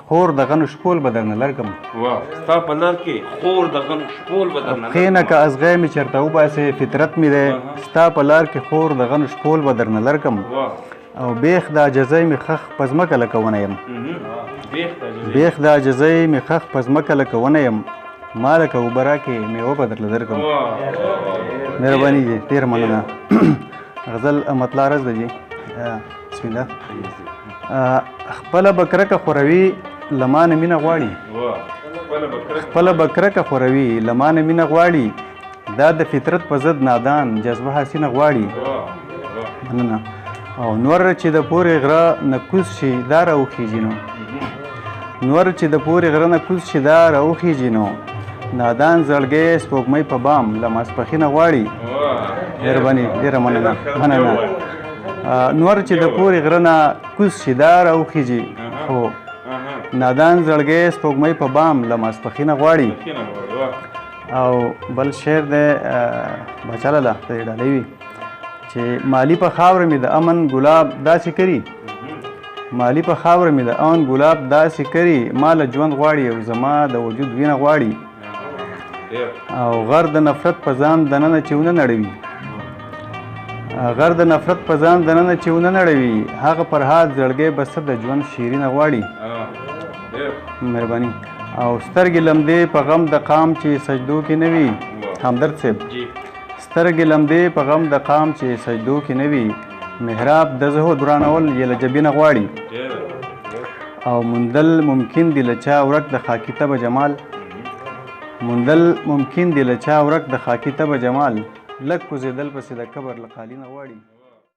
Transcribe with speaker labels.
Speaker 1: خور د غنو شپول به درنه لرکم.
Speaker 2: واه ستا په لر کې خور د غنو شپول به درنه
Speaker 1: پښې نه که ازغی مې چېرته وباسې فطرت مې دی ستا په لار کې خور د غنو شپول به درنه لرکم. او بیخ د عاجزۍ مې خخ په ځمکه لکه ونه یم. بیخ د عاجزۍ مې خخ په ځمکه لکه ونه یم. ما لکه اوبه راکړې میوه به درله درکړم. مهرباني جي ډېره مننه. غزل مطلع عرض ده جي. بسم الله. خپله به کرکه خوروي له ما نه مینه غواړي. خپله به کرکه خوروي له ما نه مینه غواړي. دا د فطرت په ضد نادان جذبه حسینه غواړي. مننه. او نور چې د پورې غره نه کوز شي دا راوخیږي نو. نور چې د پورې غره نه کوز شي دا راوخیږي نو. نادان زړګی سپوږمۍ په بام له ماسپښینه غواړي. مهرباني ډېره مننه. نور چې د پورې غره نه کوز شي دا راوخیږي خو نادان زړګی سپوږمۍ په بام له ماسپښینه غواړي. او بل شعر دی بچا لاله د ډالۍ وي چې مالی په خاوره مې د امن ګلاب داسې کړي. مالی په خاوره مې د امن ګلاب داسې کړي. ما له ژوند غواړي او زما د وجود وینه غواړي. او غر د نفرت په ځان دننه چې ونه نړوي. غر د نفرت په ځان دننه چې ونه نړوي. هغه فرهاد زړګی بسته د ژوند شیرینه غواړي. مهرباني. او سترګې لمدې په غم د قام چې سجدو کې نه وي. همدرد صاحب سترګې لمدې په غم د قام چې سجدو کې نه وي. محراب د زهد ورانول یې له جبینه غواړي. او موندل ممکن دی له چا ورک د خاکي طبع جمال. موندل ممکن دی له چا ورک د خاکي طبع جمال. لږ کوزېدل پسې د قبر له خالي نه غواړي.